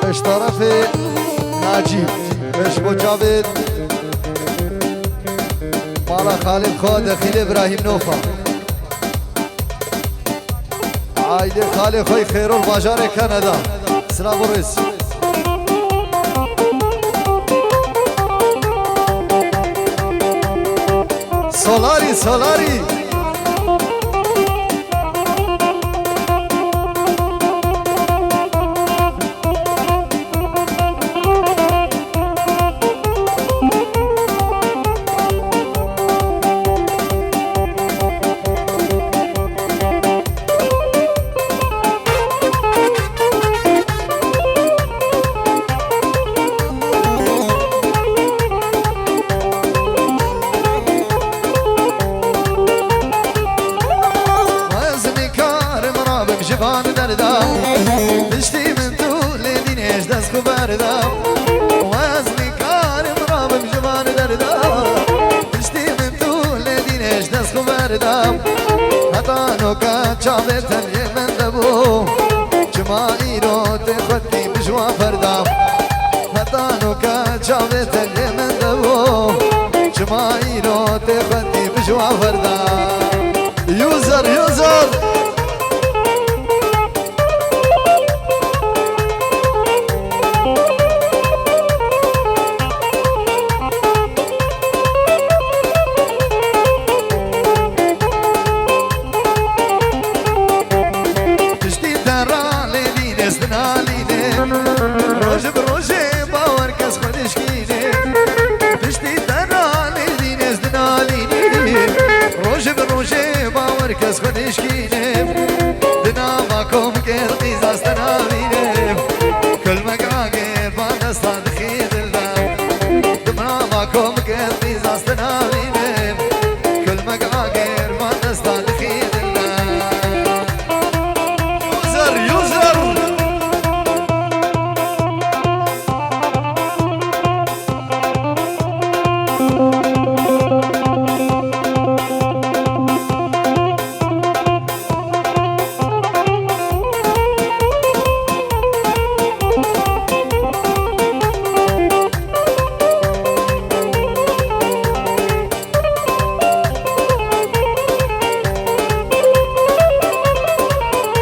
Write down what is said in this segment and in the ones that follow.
اش طرف ناجيب اش بو جاوید مالا خالد خود دخیل ابراهیم نوفا عائله خالد خوی خیرول بازار کانادا سلام ورس سولاری سولاری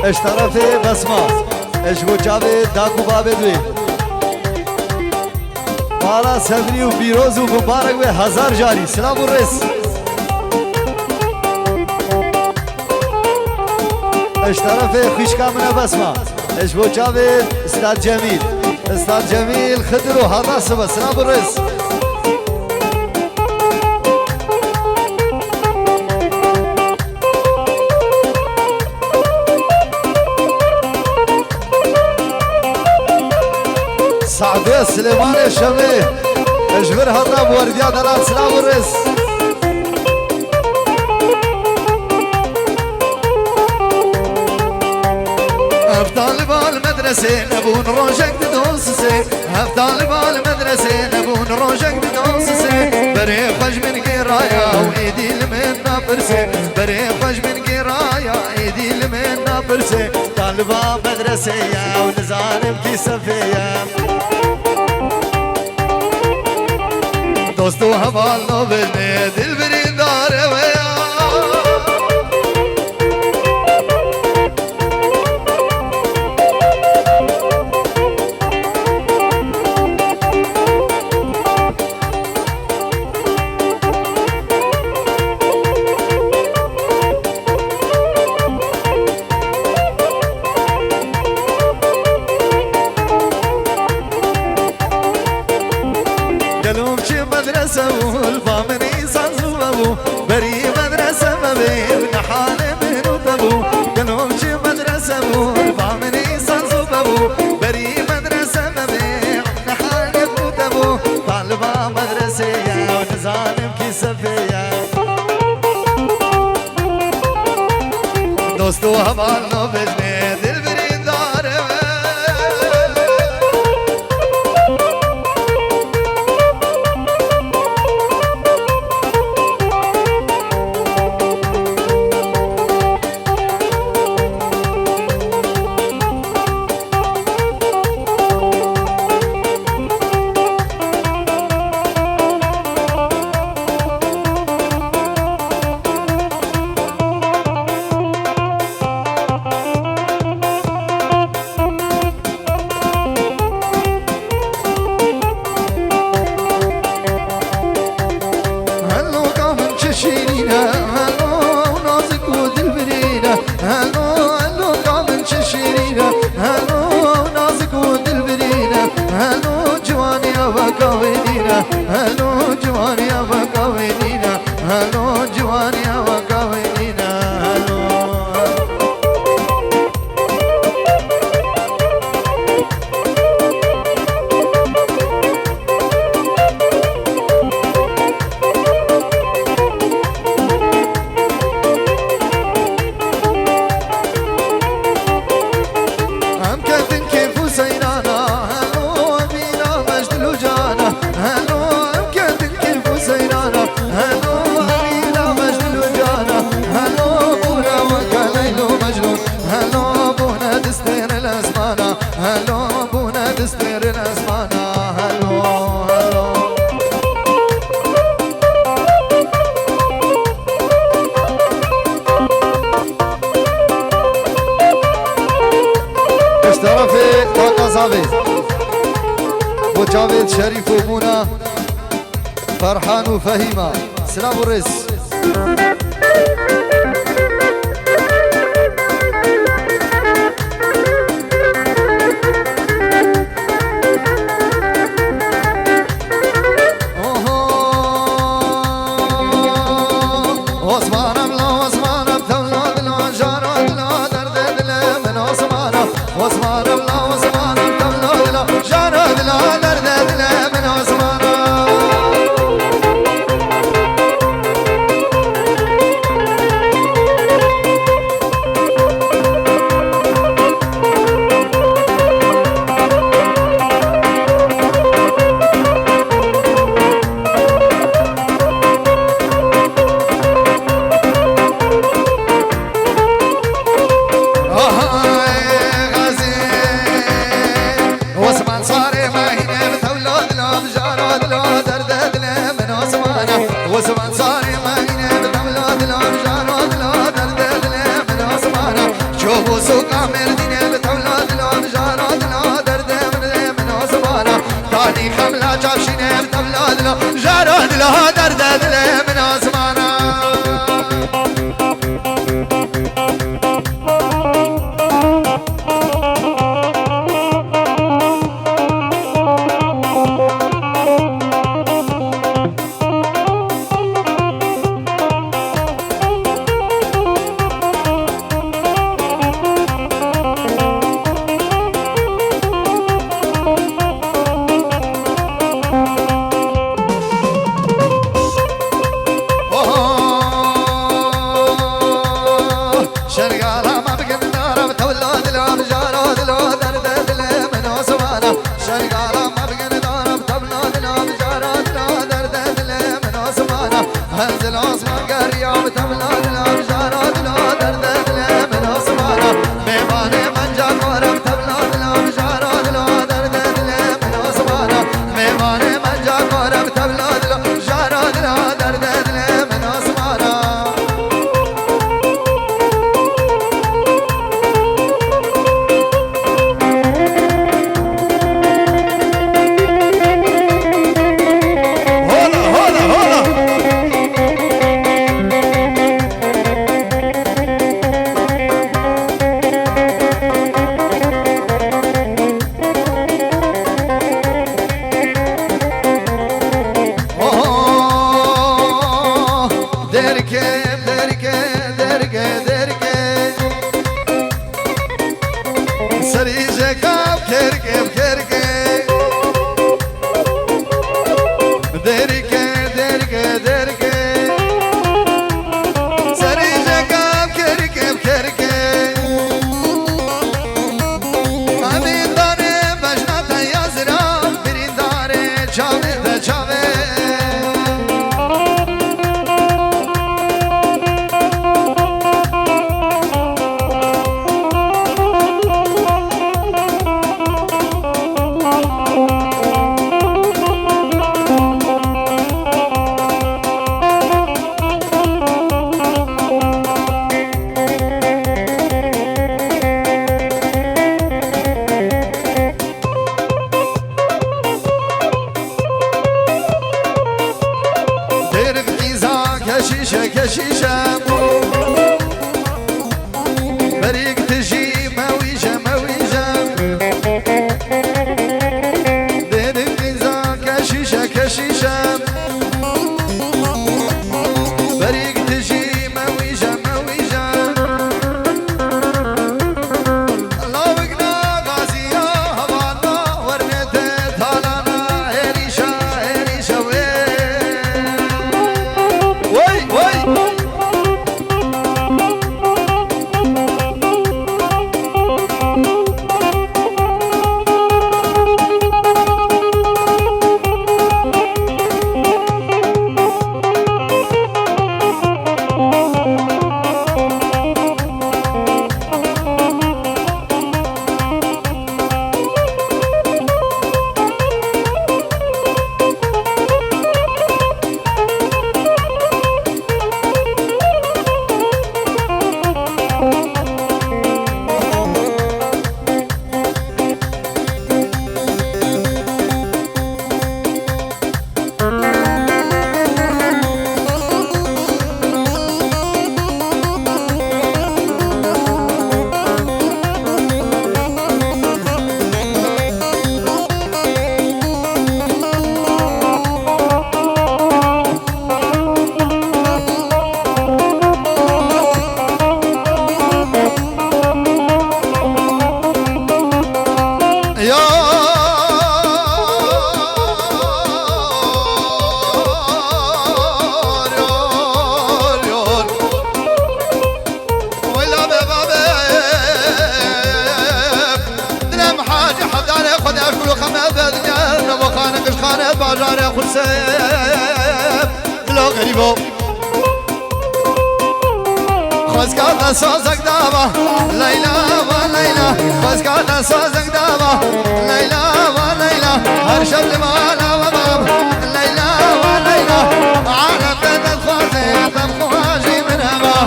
اش طرف بسمه اش بو جاوید داکو بابدوی مالا صبری و پیروز و مبارک و هزار جاری سلام الرس اش طرف خوشکامنه بسمه اش بو جاوید استاد جمیل استاد جمیل خضر و هذا سبا سلام الرس سعدي سليمان الشمي اجبر هضرب ورديا دلال سلام الرس طالب المدرسة نبون روجك دوسسي طالب المدرسة نبون روجك دوسسي بري خش من قرايا وايدي لمن نفرسي بري خش من قرايا ايدي لمن نفرسي طالب مدرسة ونزارم في صفية دوستو هبال نو بزني دل برين دار ويا دوستو همان نو بزنی دل برین داره وكاوينينا هلو جوان يا وكاوينينا هلو جوان يا وكاوينينا هلو جاوید شریف و مونا فرحان و فهیمه سلام و رس حمدان خدا شلو خمه بدنيا نبو خانقش خانه باجار خرسيب لو غريبو خزكاتا سازك دابا ليلى وليلى خزكاتا سازك دابا ليلى وليلى هرشب لمالا وباب ليلى وليلى عالم بدل خوازي تبخوازي من هبا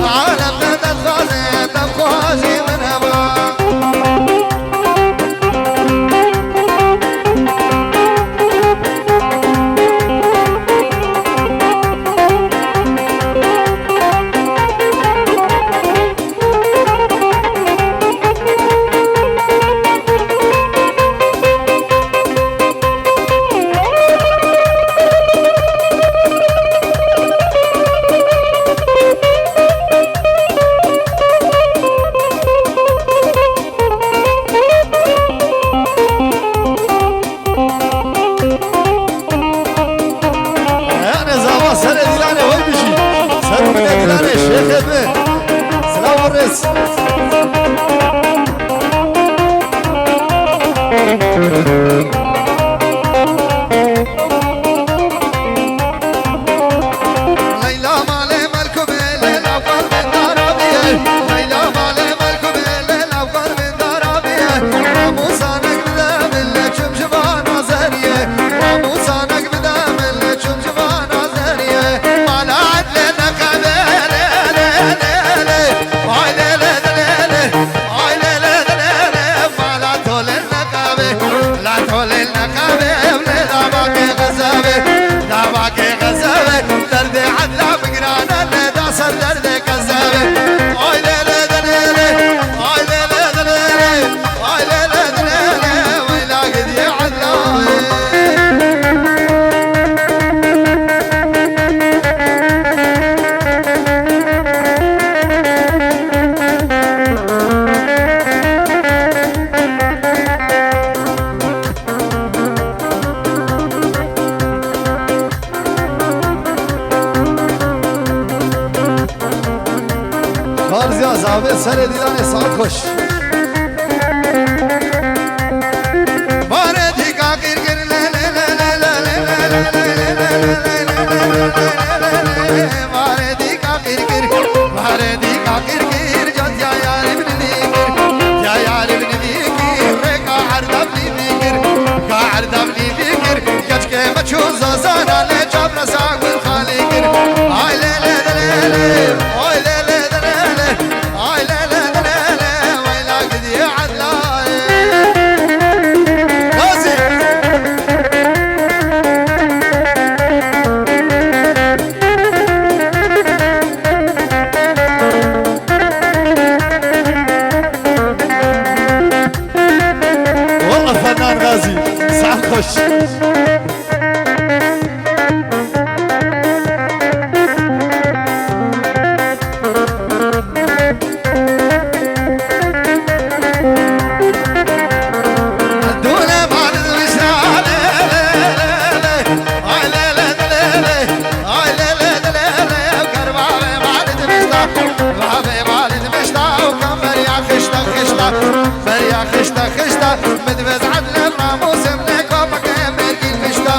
عالم بدل خوازي تبخوازي من هبا سر دیدن ساعت خوش باره دیگا گیر گیر لی لی لی لی لی لی باره دیگا گیر گیر باره دیگا گیر گیر جد یا یار ابن دیگر یا یار ابن دیگر رکا عردب لی دیگر کا عردب لی دیگر کچ کے مچو زازانا لے چاب رساق بالخالی گر آئی لی لی لی لی آئی لی لی خشتا خشتا مدبز عدل راموس منك وبك مرقي الفشتا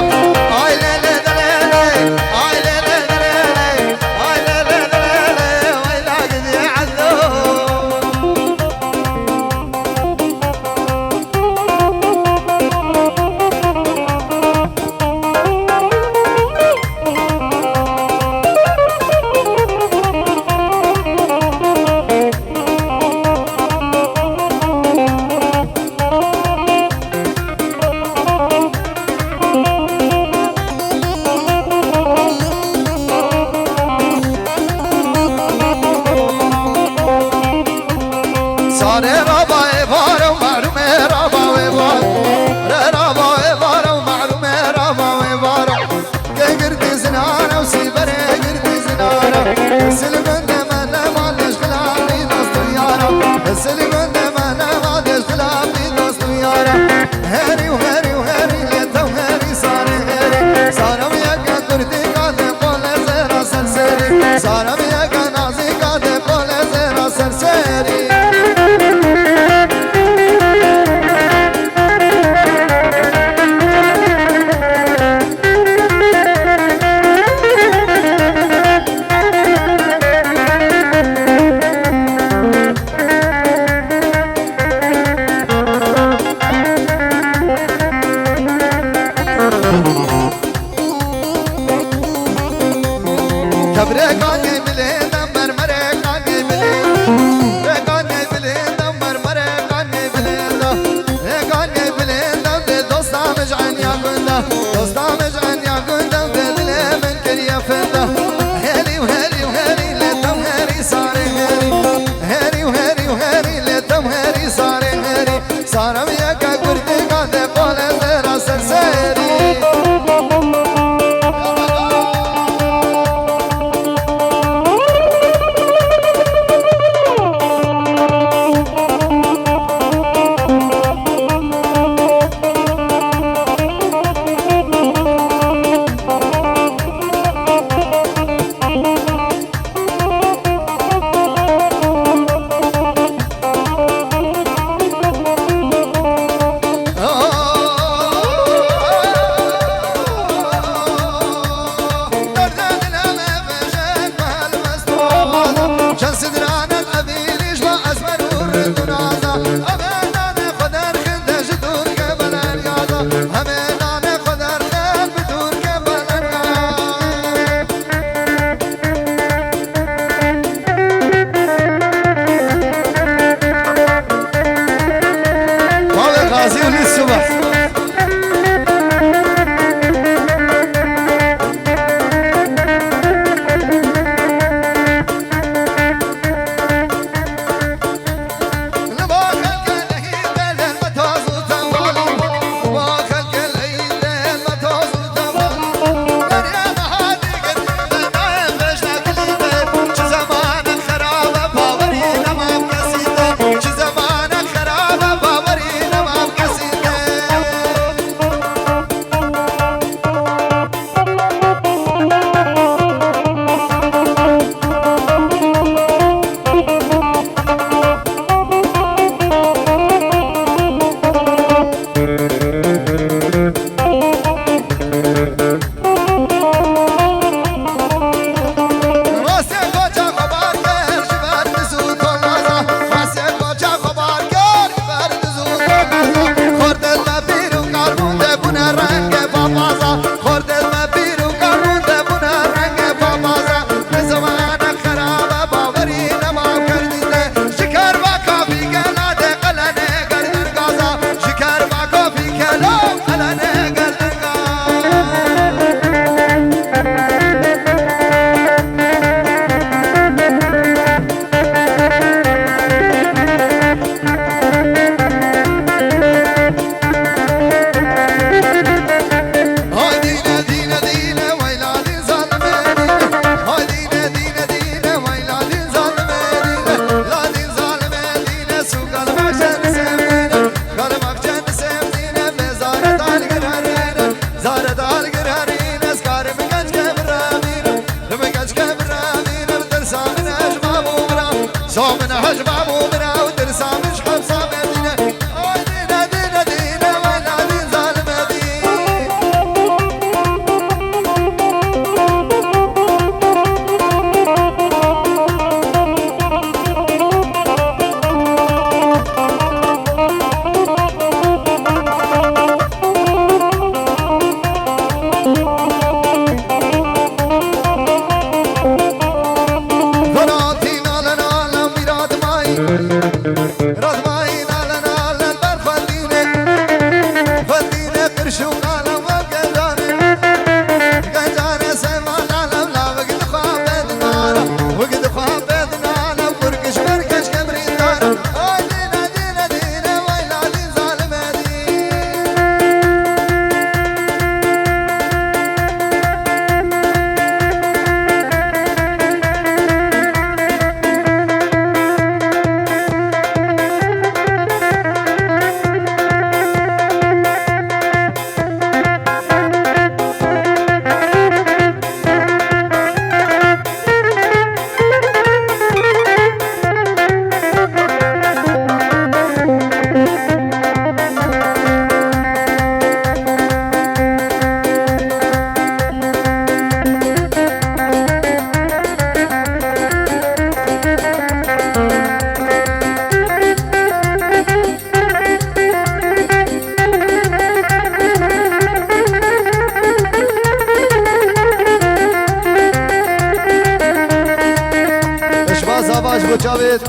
جاوید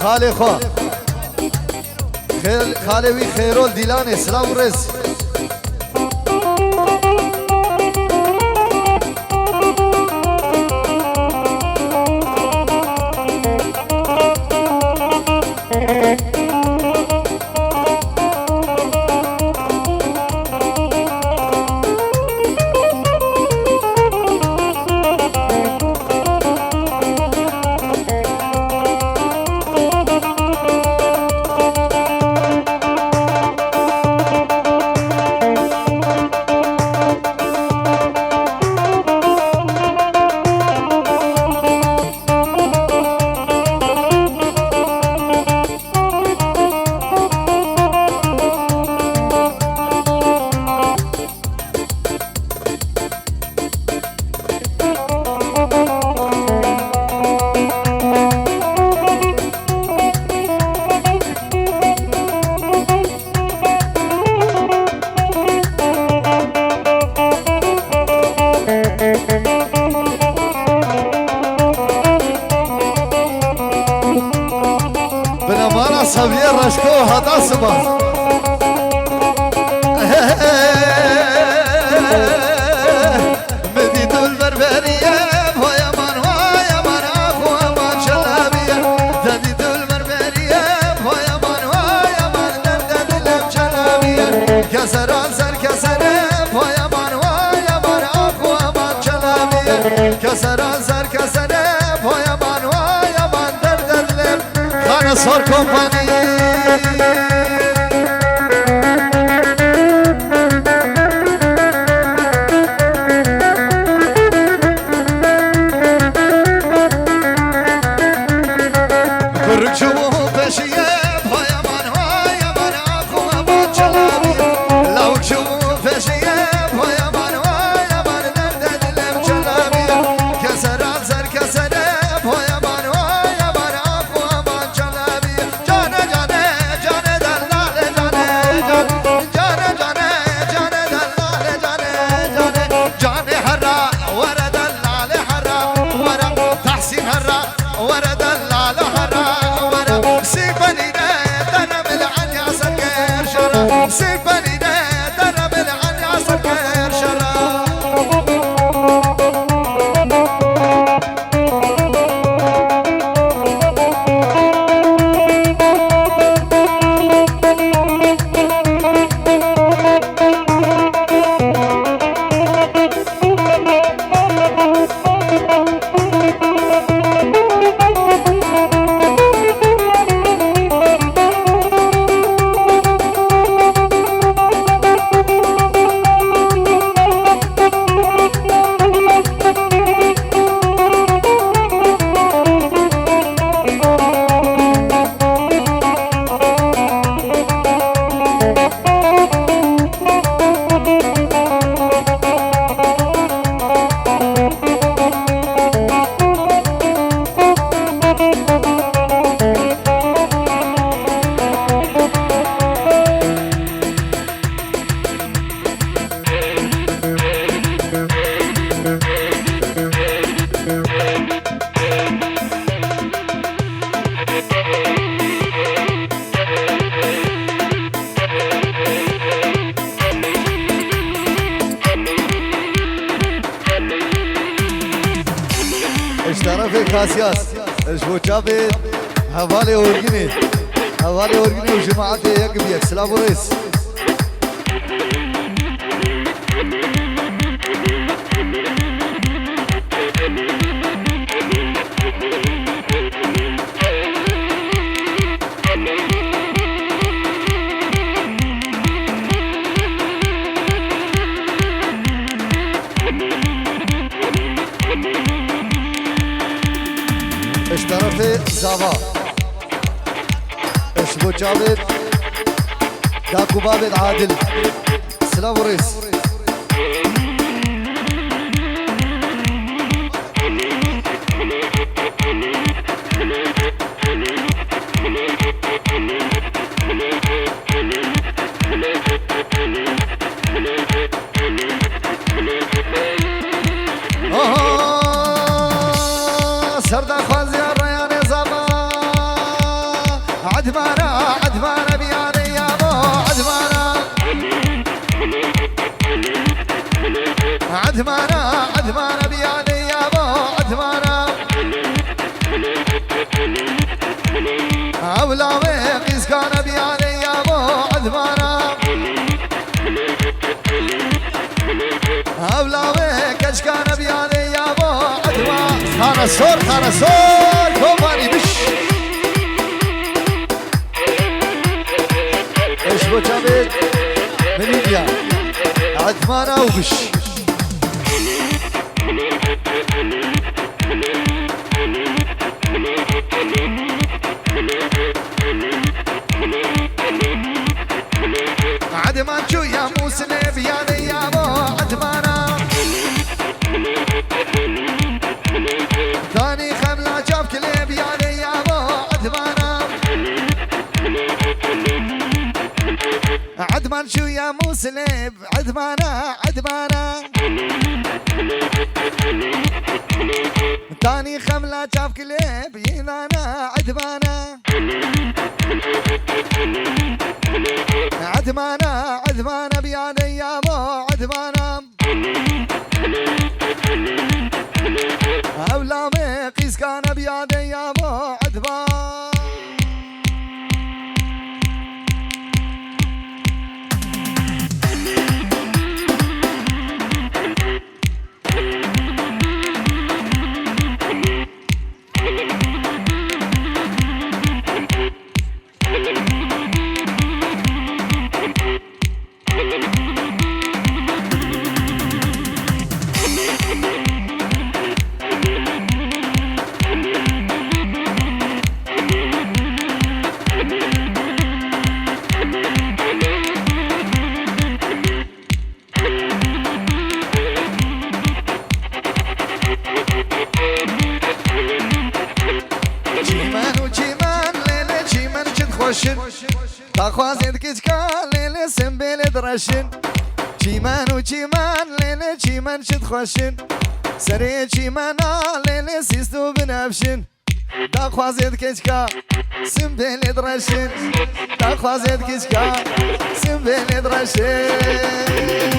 خاله خوا خاله وی خیرول دیلان سلام رس صبا مديد البربرية ويا من عفو من شلابية مديد البربرية ويا من دردد لم شلابية كسر أنسر كسر ويا من عفو من شلابية كسر أنسر كسر ويا من دردد لم خانة صار كومباني اشترى كاسياس الشوشابي حوالي اورجيني وجماعتي يقبيك سلام رئيس اشترفي زابا اشبو جابد داكو بابد عادل سلام رئيس سردا خوازي الريان زابا عدمانا بياني يابو عدمانا بياني يابو أولاوي قيس كان بياني يابو أولاوي كش كان بياني يابو خانة صور كوماني بش ايش بو جابت من ليبيا عدمانا وبش عدمان شو يا موسى بياني يابو عدمانا ثاني خملة جاب كليب ياني يابو عدمانا عدمان شو يا موسى وسليب عدمانا عدمانا تاني خملة شاف كليب ينانا عدمانا عدمانا عدمانا بيادي يابو عدمانا أولا مقيس كان بيادي يابو عدمانا تخوازد كتكال ليلة سنبيل درشن چیمان و چیمان ليلة چیمان شد خوشن سري چیمانا ليلة سيستو بنفشن تخوازد كتكا سنبيل درشن تخوازد كتكا سنبيل درشن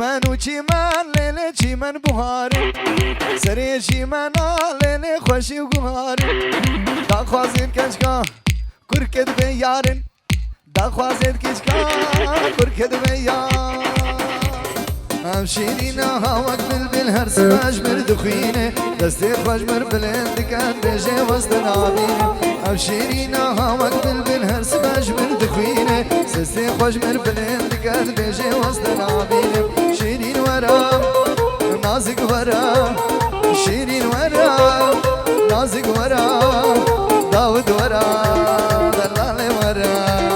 چیمان و چیمان لیله چیمان بهار سری چیمان لیله خوشی و گوهار دا خوازید کشکا کرکد به یارن دا خوازید کشکا کرکد به یار هم شیرین هاوک بلبل هر سماش مردخوینه دستی خوش مر بلند کن بیجه وسط نابینه هم شیرین هاوک بلبل هر سماش مردخوینه دستی خوش مر بلند کن بیجه وسط نابینه شیرین ورا نازک ورا شیرین ورا نازک ورا داود ورا دلال ورا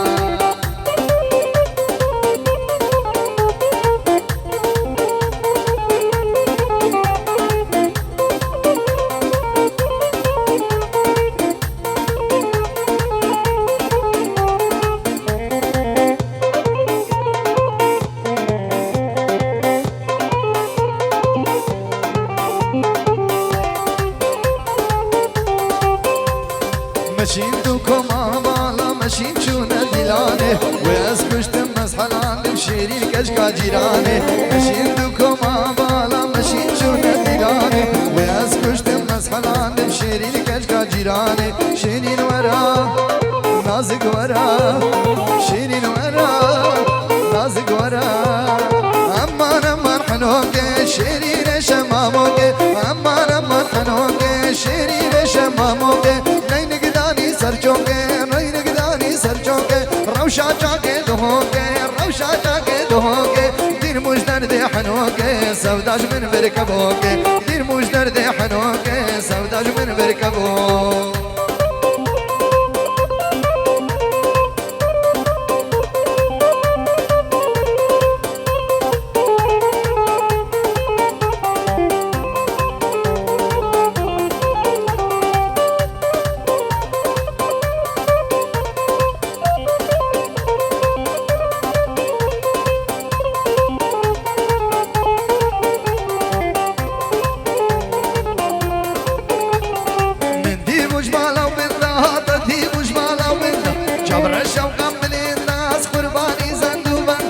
مشين دوكم بالا مشين شونا دلانه وياس كشتم مسحلان بشيرين كشكا جيرانه مشين دوكم بالا مشين شونا دلانه وياس كشتم مسحلان بشيرين كشكا جيرانه شيرين ورا نازك ورا شيرين ورا نازك ورا امان امان حنوك شيرين شماموك امان امان حنوك شيرين شماموك सरचोंगे नहीं नगदानी सरचोंगे रोशा चाके दोहोगे दिन मुजदर दे हनोगे सवदाज من بركبوगे दिन मुजदर दे हनोगे सवदाज من بركبو شوقم بلین ناس قربانی زندوبن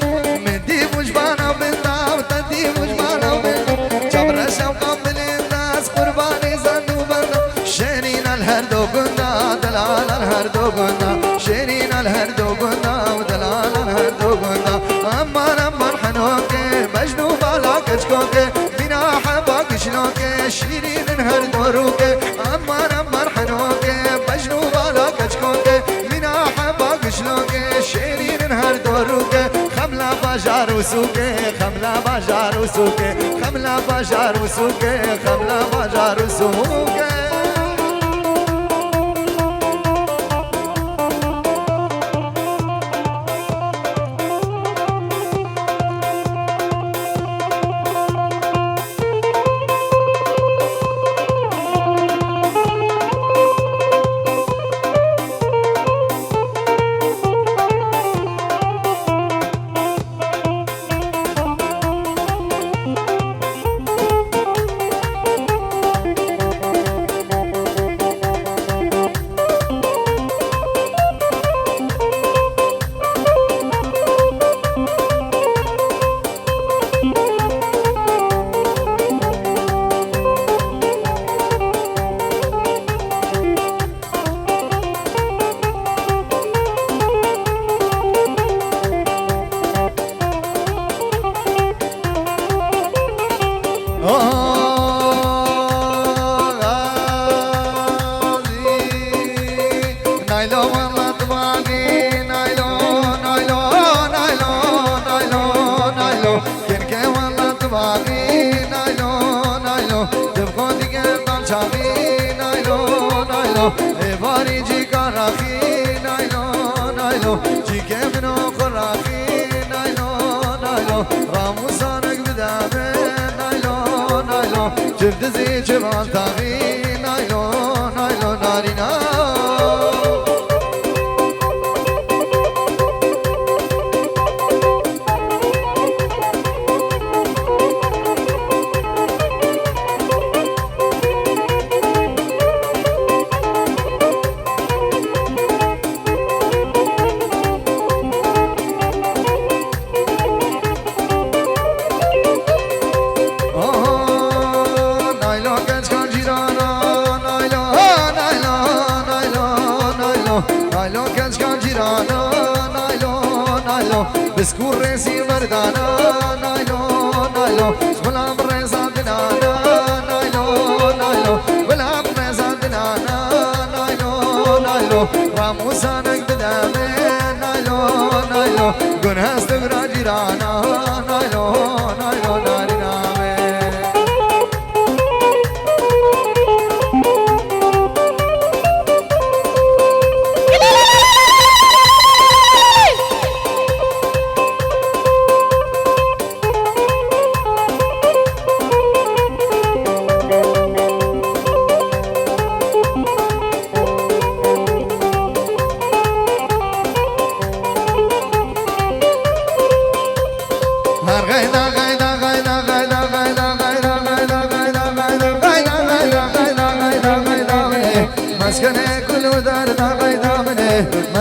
مدی مجبانا بندا و تدی مجبانا بن جبر شوقم بلین ناس قربانی زندوبن شیرین الهر دو گنا دلال الهر دو گنا شیرین الهر دو گنا و دلال الهر دو گنا امان امان حنوکه مجنو بالا کچکوکه بنا حباک شلوکه شیرین الهر دوروکه امان امان حنوکه مجنو بالا کچکوکه بنا حباک شلوکه شیرین الهر دوروکه خملا بجار و سوکه خملا بجار و سوکه خملا بجار و سوکه خملا بجار و سوکه جفت زي جبال تاغي نايلو نايلو نارينا بسكور ريسي مردانا نايلو نايلو ولا بريزا دنانا نايلو نايلو ولا بريزا دنانا نايلو نايلو راموسانك بدامي نايلو نايلو قنها استغرا جيرانا نايلو نايلو ناري نامي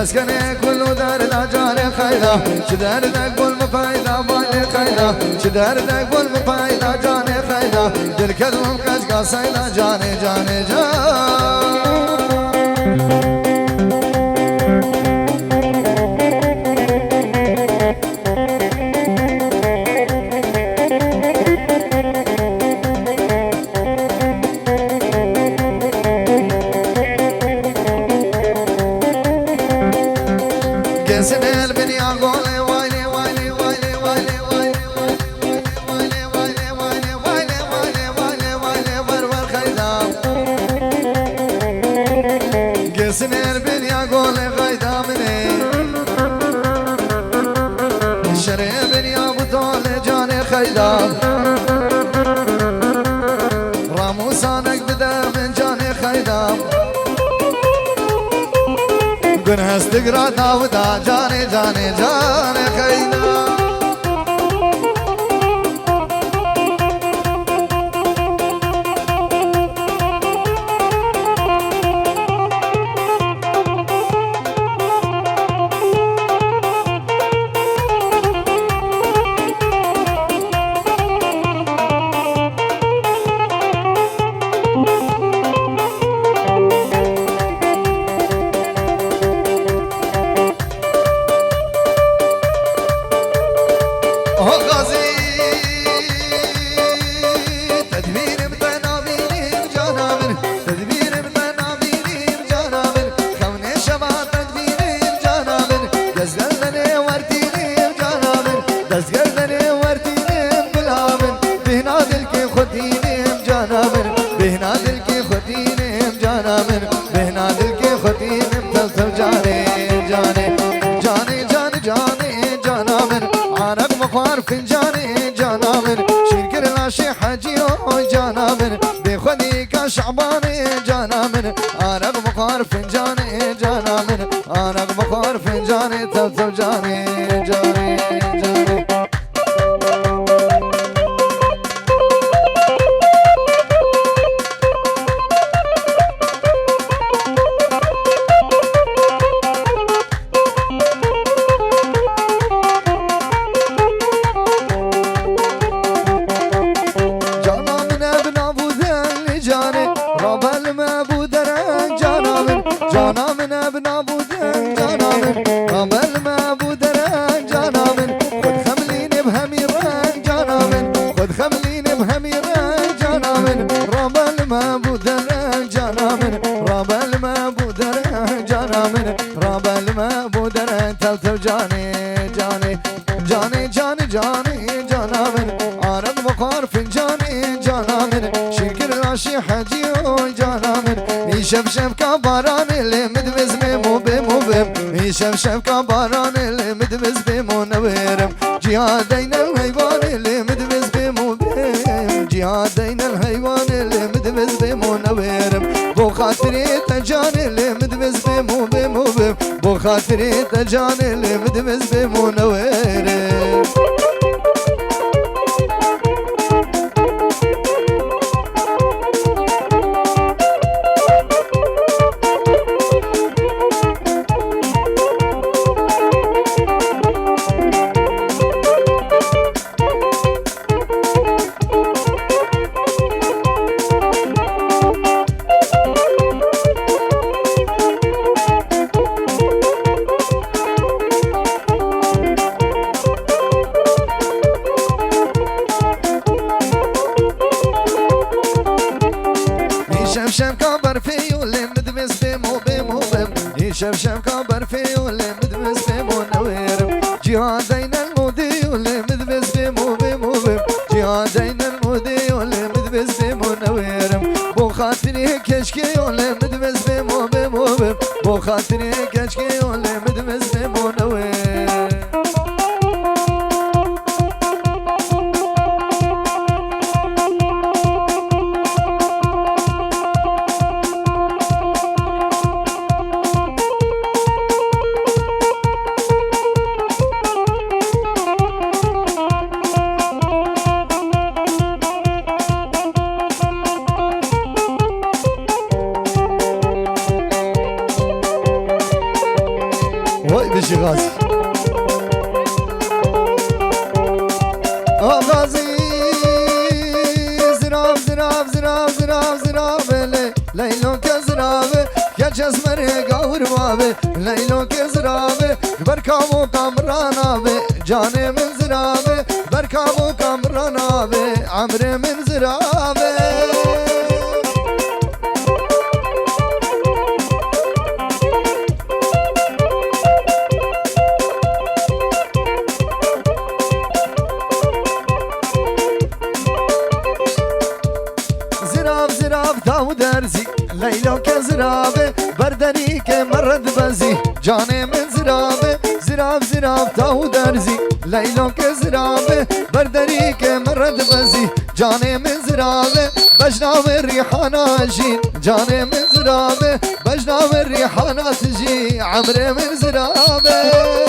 مسكني كل دار لا جاري خيدا شدردك قول مفايدة بالي خيدا شدردك قول مفايدة جاني خيدا دلك دوم كاش قاصيدا جاني جاني جاني سنير بنيا قولي غايدا مني شري بنيا بطولي جاني خيدا راموسانك بدا من جاني خيدا قنها استقرا داودا جاني جاني جاني خيدا فنجاني جانا من عرق بخار فنجاني جانا من عرق بخار فنجاني تلتف جاني جاني جاني جانا من ابن ابو دن جانا من قبل ما ابو درن جانا من خذ خمليني بهميران جانا من خذ خمليني بهميران جانا من ربل ما ابو درن جانا من ربل ما ابو درن جانا من ربل ما ابو درن تلتف جاني جاني جاني جاني جاني جانا من عرق بخار فنجاني جانا من شكر راشي حجيو جانا من يشف شف كباران اللي مدمز بمو بمو بم يشف شف كباران اللي مدمز بمو نويرم جهادين الحيوان اللي مدمز بمو بم جهادين الحيوان اللي مدمز بمو نويرم بو خاطري تجان اللي مدمز بمو بمو بم بو خاطري تجان اللي مدمز بمو نويرم شف كبر في واللي مدمس بمو بمو بم يشف شف كبر في واللي مدمس بمو نويرم جهادين المودي واللي مدمس بمو بمو بم جهادين المودي واللي مدمس بمو نويرم بو خاطري كشكي واللي مدمس بمو بمو بم بو خاطري كشكي واللي مدمس بمو نويرم بشي غازي غازي زراب زراب زراب زراب زراب ليلو كزراب كجز مريقا ورباب ليلو كزراب بركابو كامراناب جاني من زراب بركابو كامراناب عمري من زراب درزي ليلو كزرابه بردني كمرد بزي جاني من زرابه زراب زراب تاو درزي ليلو كزرابه بردني كمرد بزي جاني من زرابه بجناو الريحانة جين جاني من زرابه بجناو الريحانة تجي عمري من زرابه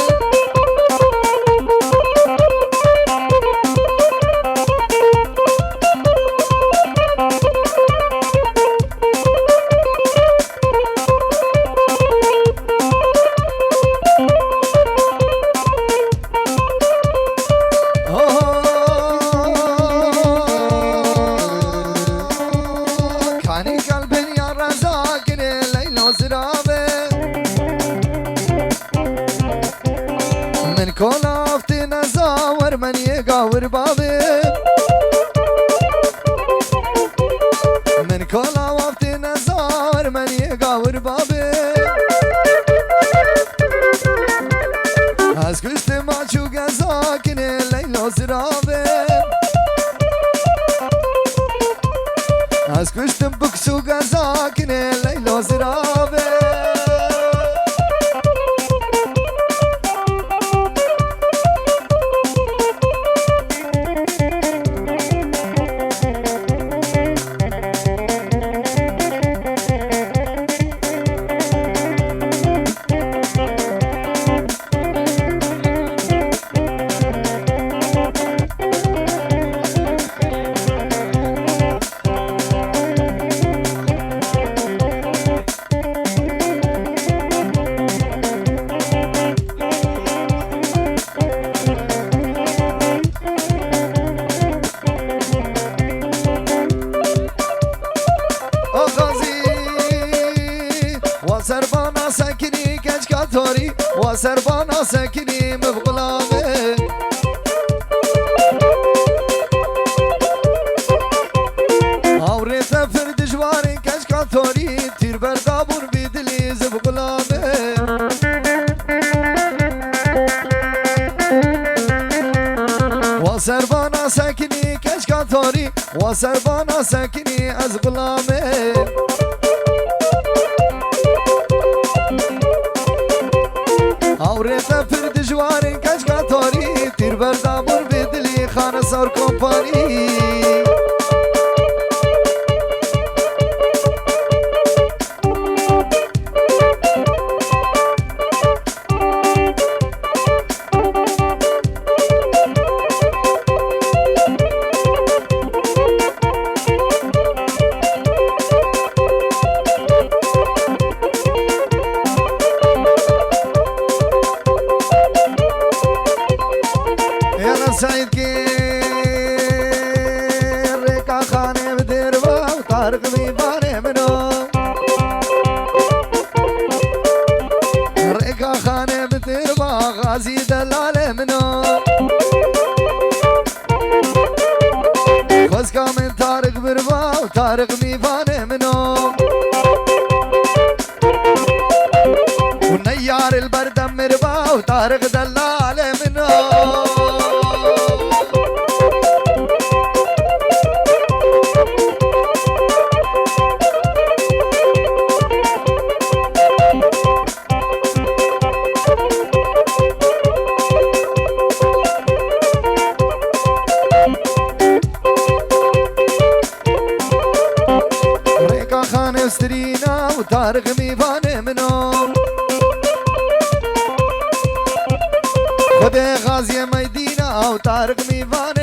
كولافتي نزاور من يقاور بابي من كولافتي نزاور من يقاور بابي از كشت ما شو قزاكني ليلو زرابي از كشت بكسو قزاكني ليلو زرابي وسربانا ساكني مبغلامه هاوريتا فرد جواري كشكا توري تير بردابور بدلي زبغلامه وسربانا ساكني كشكا توري وسربانا ساكني از غلامه هاوريتا فرد جواري كشكا توري تير بردابور بدلي خانه سار كومباني سعيد كير ريكا خاني بدربا وطارق بيباني منو ريكا خاني بدربا غازي دلالي منو خزكا من طارق بربا وطارق بيباني منو ونيار البردم مربا وطارق دلالي منو سترينا وطارق ميفاني منو خدي غازي ميدينا وطارق ميفاني